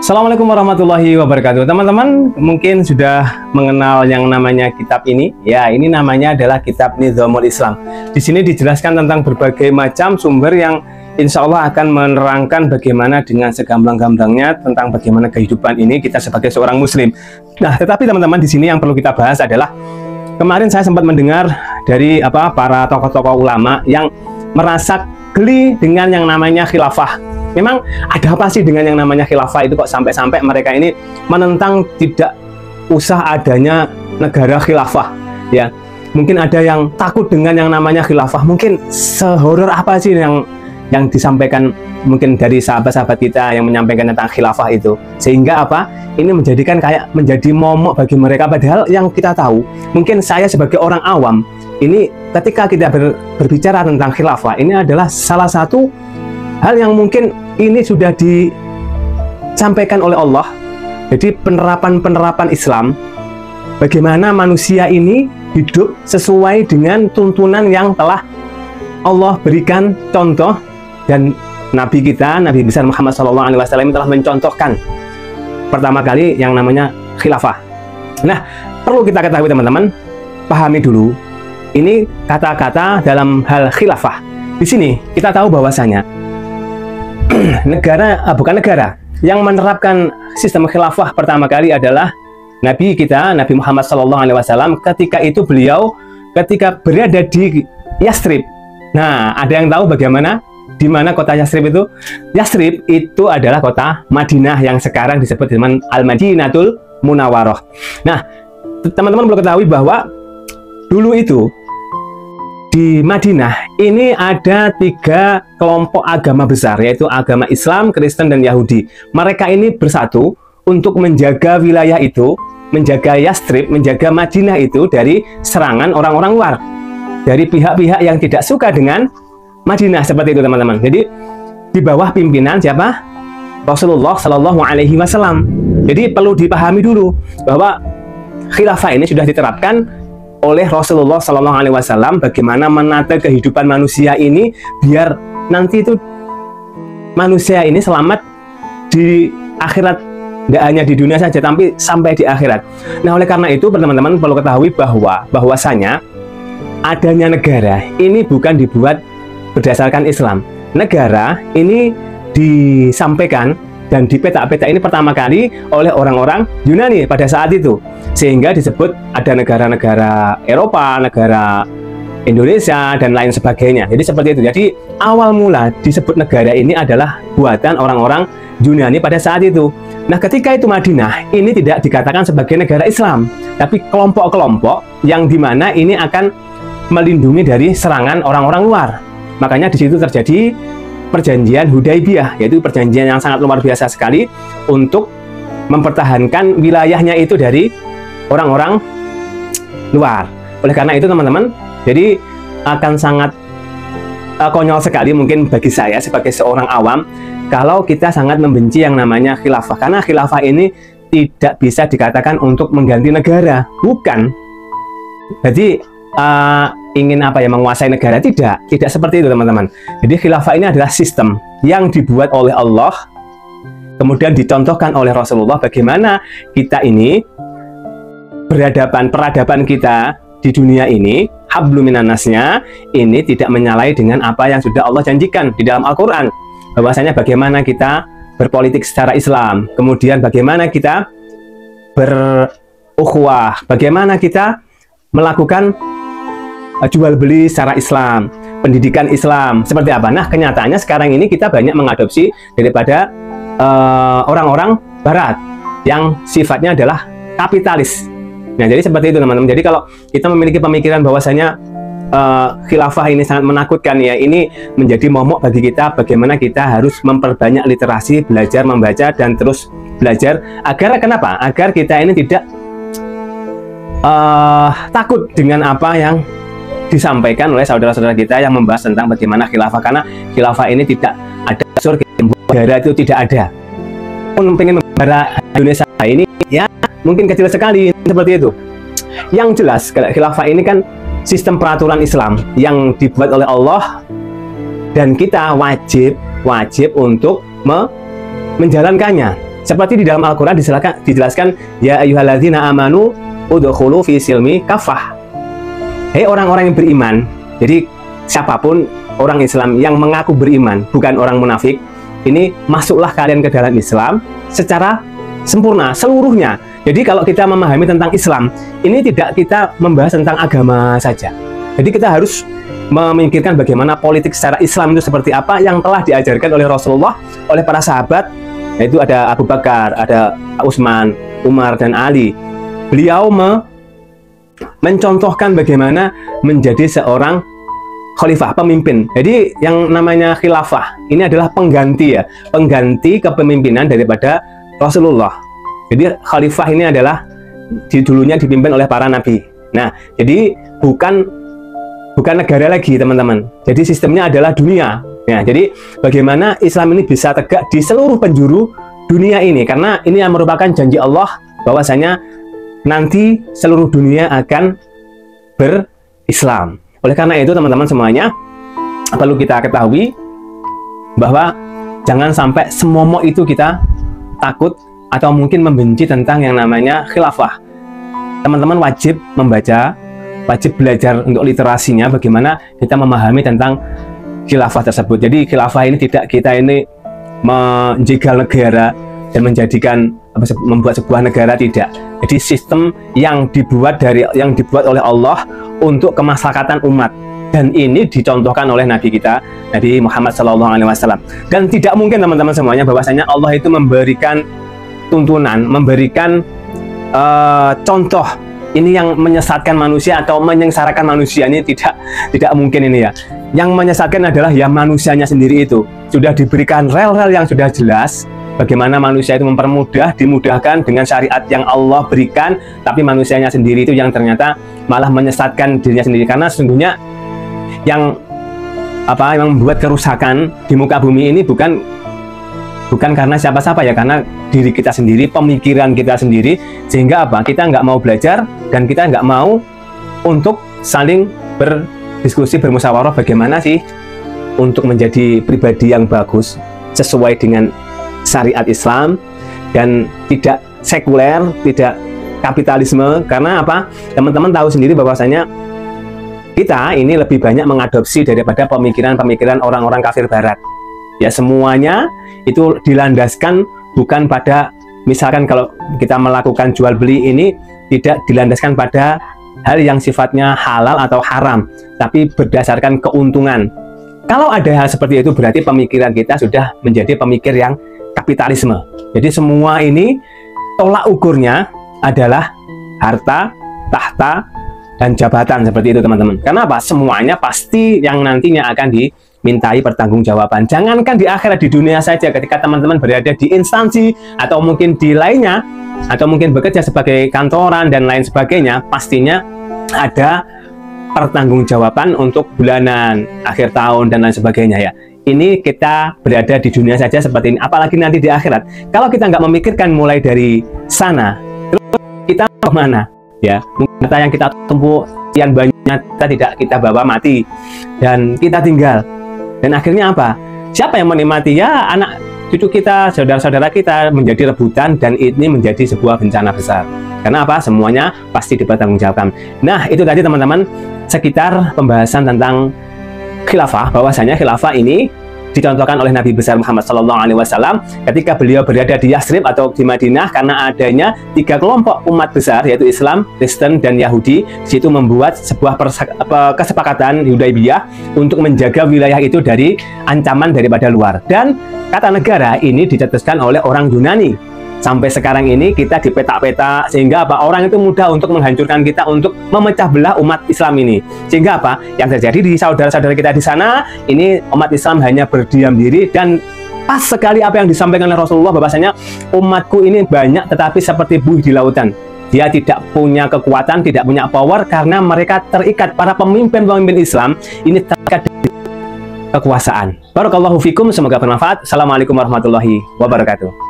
Assalamualaikum warahmatullahi wabarakatuh. Teman-teman mungkin sudah mengenal yang namanya kitab ini. Ya, ini namanya adalah Kitab Nizamul Islam. Di sini dijelaskan tentang berbagai macam sumber yang insya Allah akan menerangkan bagaimana dengan segamblang-gamblangnya tentang bagaimana kehidupan ini kita sebagai seorang muslim. Nah, tetapi teman-teman di sini yang perlu kita bahas adalah kemarin saya sempat mendengar dari para tokoh-tokoh ulama yang merasa geli dengan yang namanya khilafah. Memang ada apa sih dengan yang namanya khilafah itu kok sampai-sampai mereka ini menentang tidak usah adanya negara khilafah, ya. Mungkin ada yang takut dengan yang namanya khilafah. Mungkin sehoror apa sih yang disampaikan mungkin dari sahabat-sahabat kita yang menyampaikan tentang khilafah itu, sehingga ini menjadikan kayak menjadi momok bagi mereka, padahal yang kita tahu, mungkin saya sebagai orang awam ini ketika kita berbicara tentang khilafah, ini adalah salah satu hal yang mungkin ini sudah disampaikan oleh Allah. Jadi penerapan Islam, bagaimana manusia ini hidup sesuai dengan tuntunan yang telah Allah berikan contoh, dan Nabi kita, Nabi besar Muhammad SAW telah mencontohkan pertama kali yang namanya khilafah. Nah, perlu kita ketahui teman-teman, pahami dulu ini kata-kata dalam hal khilafah. Di sini kita tahu bahwasanya bukan negara yang menerapkan sistem khilafah pertama kali adalah Nabi kita, Nabi Muhammad SAW. Ketika itu beliau ketika berada di Yathrib. Nah, ada yang tahu bagaimana di mana kota Yathrib itu? Yathrib itu adalah kota Madinah yang sekarang disebut dengan Al-Madinatul Munawwaroh. Nah, teman-teman perlu ketahui bahwa dulu itu di Madinah ini ada 3 kelompok agama besar, yaitu agama Islam, Kristen, dan Yahudi. Mereka ini bersatu untuk menjaga wilayah itu, menjaga Yathrib, menjaga Madinah itu dari serangan orang-orang luar, dari pihak-pihak yang tidak suka dengan Madinah, seperti itu teman-teman. Jadi di bawah pimpinan siapa? Rasulullah Shallallahu Alaihi Wasallam. Jadi perlu dipahami dulu bahwa khilafah ini sudah diterapkan oleh Rasulullah Shallallahu Alaihi Wasallam, bagaimana menata kehidupan manusia ini biar nanti itu manusia ini selamat di akhirat, tidak hanya di dunia saja tapi sampai di akhirat. Nah, oleh karena itu teman-teman perlu ketahui bahwasanya adanya negara ini bukan dibuat berdasarkan Islam. Negara ini disampaikan dan di peta-peta ini pertama kali oleh orang-orang Yunani pada saat itu, sehingga disebut ada negara-negara Eropa, negara Indonesia, dan lain sebagainya. Jadi seperti itu. Jadi awal mula disebut negara ini adalah buatan orang-orang Yunani pada saat itu. Nah, ketika itu Madinah ini tidak dikatakan sebagai negara Islam, tapi kelompok-kelompok yang dimana ini akan melindungi dari serangan orang-orang luar. Makanya di situ terjadi perjanjian Hudaybiyah, yaitu perjanjian yang sangat luar biasa sekali untuk mempertahankan wilayahnya itu dari orang-orang luar. Oleh karena itu teman-teman, jadi akan sangat konyol sekali mungkin bagi saya sebagai seorang awam kalau kita sangat membenci yang namanya khilafah, karena khilafah ini tidak bisa dikatakan untuk mengganti negara, bukan. Jadi ingin menguasai negara, tidak seperti itu teman-teman. Jadi khilafah ini adalah sistem yang dibuat oleh Allah, kemudian dicontohkan oleh Rasulullah, bagaimana kita ini peradaban kita di dunia ini, hablum minannasnya ini tidak menyalahi dengan apa yang sudah Allah janjikan di dalam Al-Quran, bahwasanya bagaimana kita berpolitik secara Islam, kemudian bagaimana kita berukhuwah, bagaimana kita melakukan jual beli secara Islam, pendidikan Islam, seperti apa. Nah, kenyataannya sekarang ini kita banyak mengadopsi daripada orang-orang Barat yang sifatnya adalah kapitalis. Nah, jadi seperti itu teman-teman. Jadi kalau kita memiliki pemikiran bahwasanya khilafah ini sangat menakutkan, ya, ini menjadi momok bagi kita bagaimana kita harus memperbanyak literasi, belajar membaca dan terus belajar agar kenapa? Agar kita ini tidak takut dengan apa yang disampaikan oleh saudara-saudara kita yang membahas tentang bagaimana khilafah, karena khilafah ini tidak ada unsur negara, itu tidak ada. Pun pengen membara Indonesia ini, ya mungkin kecil sekali seperti itu. Yang jelas khilafah ini kan sistem peraturan Islam yang dibuat oleh Allah, dan kita wajib untuk menjalankannya. Seperti di dalam Al-Quran dijelaskan, ya ayyuhalladzina amanu udkhulu fi silmi kafah. Hei orang-orang yang beriman. Jadi siapapun orang Islam yang mengaku beriman, bukan orang munafik, ini masuklah kalian ke dalam Islam secara sempurna, seluruhnya. Jadi kalau kita memahami tentang Islam, ini tidak kita membahas tentang agama saja. Jadi kita harus memikirkan bagaimana politik secara Islam itu seperti apa yang telah diajarkan oleh Rasulullah, oleh para sahabat, yaitu ada Abu Bakar, ada Utsman, Umar, dan Ali. Beliau mencontohkan bagaimana menjadi seorang khalifah, pemimpin. Jadi yang namanya khilafah ini adalah pengganti ya, pengganti kepemimpinan daripada Rasulullah. Jadi khalifah ini adalah dulunya dipimpin oleh para nabi. Nah, jadi bukan negara lagi, teman-teman. Jadi sistemnya adalah dunia. Ya, jadi bagaimana Islam ini bisa tegak di seluruh penjuru dunia ini, karena ini yang merupakan janji Allah bahwasanya nanti seluruh dunia akan berislam. Oleh karena itu, teman-teman semuanya, perlu kita ketahui bahwa jangan sampai semomok itu kita takut atau mungkin membenci tentang yang namanya khilafah. Teman-teman wajib membaca, wajib belajar untuk literasinya, bagaimana kita memahami tentang khilafah tersebut. Jadi khilafah ini tidak kita ini menjegal negara dan membuat sebuah negara, tidak. Jadi sistem yang dibuat oleh Allah untuk kemaslahatan umat, dan ini dicontohkan oleh Nabi kita, Nabi Muhammad SAW. Dan tidak mungkin, teman-teman semuanya, bahwasanya Allah itu memberikan tuntunan, memberikan contoh ini yang menyesatkan manusia atau menyengsarakan manusia. Ini tidak mungkin ini ya. Yang menyesatkan adalah ya manusianya sendiri itu. Sudah diberikan rel-rel yang sudah jelas, bagaimana manusia itu dimudahkan dengan syariat yang Allah berikan, tapi manusianya sendiri itu yang ternyata malah menyesatkan dirinya sendiri. Karena sesungguhnya yang membuat kerusakan di muka bumi ini bukan karena siapa-siapa ya, karena diri kita sendiri, pemikiran kita sendiri, sehingga kita nggak mau belajar dan kita nggak mau untuk saling berdiskusi, bermusyawarah bagaimana sih untuk menjadi pribadi yang bagus sesuai dengan syariat Islam dan tidak sekuler, tidak kapitalisme. Karena teman-teman tahu sendiri bahwasanya kita ini lebih banyak mengadopsi daripada pemikiran-pemikiran orang-orang kafir barat. Ya, semuanya itu dilandaskan bukan pada, misalkan kalau kita melakukan jual beli ini tidak dilandaskan pada hal yang sifatnya halal atau haram, tapi berdasarkan keuntungan. Kalau ada hal seperti itu, berarti pemikiran kita sudah menjadi pemikir yang kapitalisme. Jadi semua ini tolak ukurnya adalah harta, tahta, dan jabatan, seperti itu, teman-teman. Kenapa? Semuanya pasti yang nantinya akan dimintai pertanggungjawaban. Jangankan di akhirat, di dunia saja, ketika teman-teman berada di instansi atau mungkin di lainnya, atau mungkin bekerja sebagai kantoran dan lain sebagainya, pastinya ada pertanggungjawaban untuk bulanan, akhir tahun, dan lain sebagainya ya. Ini kita berada di dunia saja seperti ini, apalagi nanti di akhirat. Kalau kita nggak memikirkan mulai dari sana, terus kita kemana? Ya, mungkin yang kita tempuh sekian banyak, kita bawa mati dan kita tinggal, dan akhirnya apa? Siapa yang menikmati? Ya anak cucu kita, saudara-saudara kita menjadi rebutan, dan ini menjadi sebuah bencana besar. Karena apa? Semuanya pasti dipertanggungjawabkan. Nah, itu tadi, teman-teman, sekitar pembahasan tentang khilafah, bahwasanya khilafah ini dicontohkan oleh Nabi besar Muhammad SAW ketika beliau berada di Yathrib atau di Madinah, karena adanya 3 kelompok umat besar, yaitu Islam, Kristen, dan Yahudi. Di situ membuat sebuah kesepakatan Hudaybiyah untuk menjaga wilayah itu dari ancaman daripada luar. Dan kata negara ini dicetuskan oleh orang Yunani. Sampai sekarang ini kita dipetak-petak, sehingga orang itu mudah untuk menghancurkan kita, untuk memecah belah umat Islam ini. Sehingga yang terjadi di saudara-saudara kita di sana, ini umat Islam hanya berdiam diri. Dan pas sekali apa yang disampaikan oleh Rasulullah, bahwasanya umatku ini banyak tetapi seperti buih di lautan. Dia tidak punya kekuatan, tidak punya power, karena mereka terikat, para pemimpin-pemimpin Islam ini terikat di kekuasaan. Barakallahu fikum, semoga bermanfaat. Assalamualaikum warahmatullahi wabarakatuh.